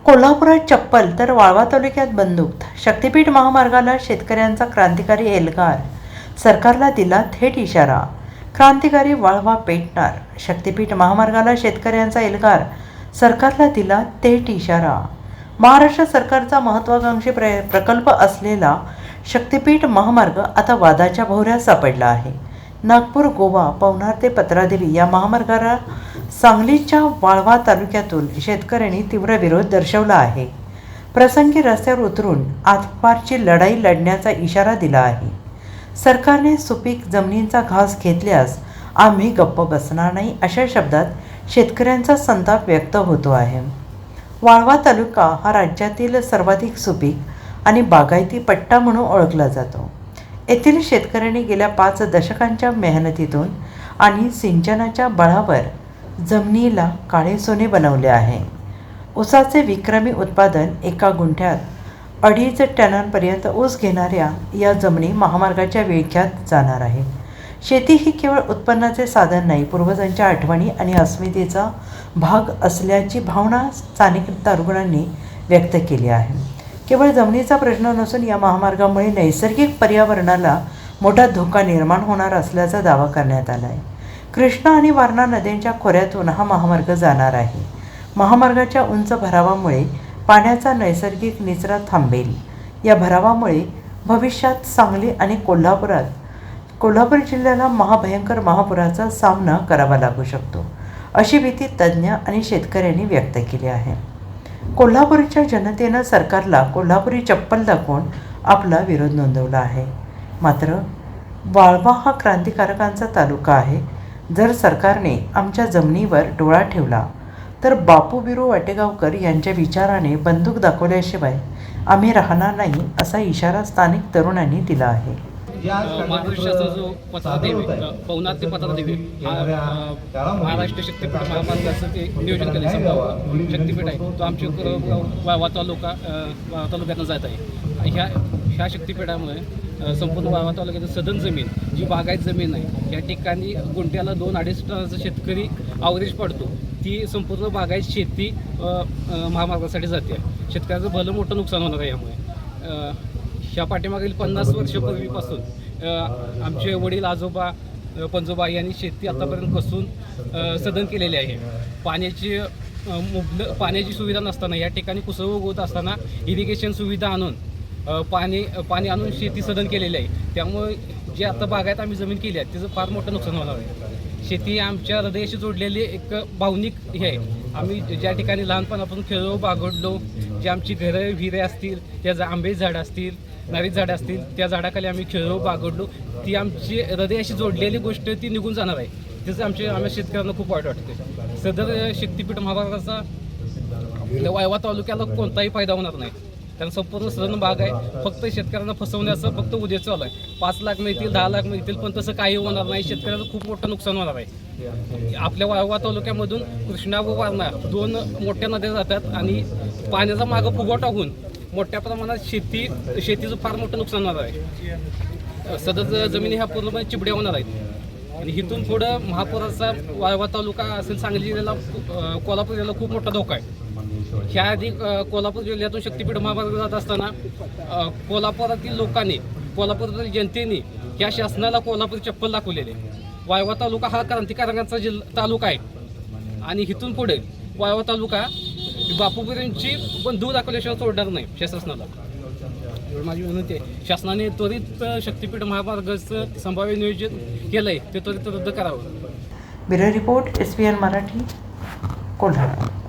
कोल्हापुरात चप्पल तर वाळवा तालुक्यात बंदूक. शक्तिपीठ महामार्गाला शेतकऱ्यांचा क्रांतिकारी एल्गार. सरकारला दिला थेट इशारा. क्रांतिकारी वाळवा पेटणार. शक्तिपीठ महामार्गाला शेतकऱ्यांचा एल्गार. सरकारला दिला थेट इशारा. महाराष्ट्र सरकारचा महत्त्वाकांक्षी प्रकल्प असलेला शक्तिपीठ महामार्ग आता वादाच्या भोवऱ्यात सापडला आहे. नागपूर, गोवा, पवनार ते पत्रादेवी या महामार्गाला सांगलीच्या वाळवा तालुक्यातून शेतकऱ्यांनी तीव्र विरोध दर्शवला आहे. प्रसंगी रस्त्यावर उतरून आतपारची लढाई लढण्याचा इशारा दिला आहे. सरकारने सुपीक जमिनींचा घास घेतल्यास आम्ही गप्प बसणार नाही, अशा शब्दात शेतकऱ्यांचा संताप व्यक्त होतो आहे. वाळवा तालुका हा राज्यातील सर्वाधिक सुपीक आणि बागायती पट्टा म्हणून ओळखला जातो. येथील शेतकऱ्यांनी गेल्या 5 दशकांच्या मेहनतीतून आणि सिंचनाच्या बळावर जमिनीला काळे सोने बनवले आहे. ऊसाचे विक्रमी उत्पादन, एका गुंठ्यात 2.5 टनांपर्यंत ऊस घेणाऱ्या या जमिनी महामार्गाच्या विळख्यात जाणार आहे. शेती ही केवळ उत्पन्नाचे साधन नाही, पूर्वजांच्या आठवणी आणि अस्मितेचा भाग असल्याची भावना स्थानिक तरुणांनी व्यक्त केली आहे. केवळ जमिनीचा प्रश्न नसून या महामार्गामुळे नैसर्गिक पर्यावरणाला मोठा धोका निर्माण होणार असल्याचा दावा करण्यात आला आहे. कृष्णा आणि वारणा नद्यांच्या खोऱ्यातून हा महामार्ग जाणार आहे. महामार्गाच्या उंच भरावामुळे पाण्याचा नैसर्गिक निचरा थांबेल. या भरावामुळे भविष्यात सांगली आणि कोल्हापूर जिल्ह्याला महाभयंकर महापुराचा सामना करावा लागू शकतो, अशी भीती तज्ज्ञ आणि शेतकऱ्यांनी व्यक्त केली आहे. कोल्हापूरच्या जनतेनं सरकारला कोल्हापुरी चप्पल दाखवून आपला विरोध नोंदवला आहे. मात्र वाळवा हा क्रांतिकारकांचा तालुका आहे. जर सरकारने आमच्या जमिनीवर डोळा ठेवला तर बापू बिरू वाटेगावकर यांच्या विचाराने बंदूक दाखवल्याशिवाय आम्ही राहणार नाही, असा इशारा स्थानिक तरुणांनी दिला आहे. महाराष्ट्राचा जो पत्रादेवी पवनार ते पत्रादेवी महाराष्ट्र शक्तिपीठ महामार्गाचं ते नियोजन केलं समजा शक्तिपीठ आहे, तो आमच्या वाळवा तालुक्यातनं जात आहे. ह्या शक्तिपीठामुळे संपूर्ण वाळवा तालुक्याचं सदन जमीन, जी बागायत जमीन आहे, या ठिकाणी गुंठ्याला 2-2.5 टनाचा शेतकरी ॲव्हरेज पडतो. ती संपूर्ण बागायत शेती महामार्गासाठी जाते. शेतकऱ्याचं भलं मोठं नुकसान होणार आहे. यामुळे ह्या पाठीमागील 50 वर्षापूर्वीपासून आमचे वडील, आजोबा, पणजोबा यांनी शेती आतापर्यंत कसून सदन केलेले आहे. पाण्याची सुविधा नसताना, या ठिकाणी कुसव होत असताना इरिगेशन सुविधा आणून पाणी आणून शेती सदन केलेली आहे. त्यामुळे जे आता बागायत आम्ही जमीन केली आहे त्याचं फार मोठं नुकसान होणार आहे. शेती आमच्या हृदयाशी जोडलेली एक भावनिक हे आहे. आम्ही ज्या ठिकाणी लहानपणापासून खेळलो, बागडलो, जे आमची घरं विहिरे असतील, त्या आंबेची झाडं असतील, नारळी झाडं असतील, त्या झाडाखाली आम्ही खेळलो, बागडलो, ती आमची हृदयाशी जोडलेली गोष्ट ती निघून जाणार आहे. त्याचं आम्हाला शेतकऱ्यांना खूप वाईट वाटते. सदर शक्तिपीठ महामार्गाचा वाळवा तालुक्याला कोणताही फायदा होणार नाही, कारण संपूर्ण सदन भाग आहे. फक्त शेतकऱ्यांना फसवण्याचं फक्त उद्देश चालू आहे. 5 लाख मिळतील, 10 लाख मिळतील, पण तसं काही होणार नाही. शेतकऱ्याचं खूप मोठं नुकसान होणार आहे. आपल्या वाळवा तालुक्यामधून कृष्णा व वारणा 2 मोठ्या नद्या जातात आणि पाण्याचा मागं फुगवटा होऊन मोठ्या प्रमाणात शेतीचं फार मोठं नुकसान होणार आहे. सदर जमिनी ह्या पूर्णपणे चिबड्या होणार आहेत. आणि इथून पुढं महापुराचा वाळवा तालुका असेल, सांगली जिल्ह्याला, कोल्हापूर जिल्ह्याला खूप मोठा धोका आहे. ह्या आधी कोल्हापूर जिल्ह्यातून शक्तिपीठ महामार्ग जात असताना कोल्हापुरातील लोकांनी, कोल्हापुरातील जनतेने या शासनाला कोल्हापूर चप्पल दाखवलेले. वाळवा तालुका हा क्रांतिकारकांचा तालुका आहे आणि इथून पुढे वाळवा तालुका बापूबिरांची बंधू दाखवल्याशिवाय सोडणार नाही शासनाला. माझी विनंती आहे, शासनाने त्वरित शक्तिपीठ महामार्गाचं संभाव्य नियोजन केलं आहे ते त्वरित रद्द करावं. Bureau report, SBN Marathi, Kolhapur.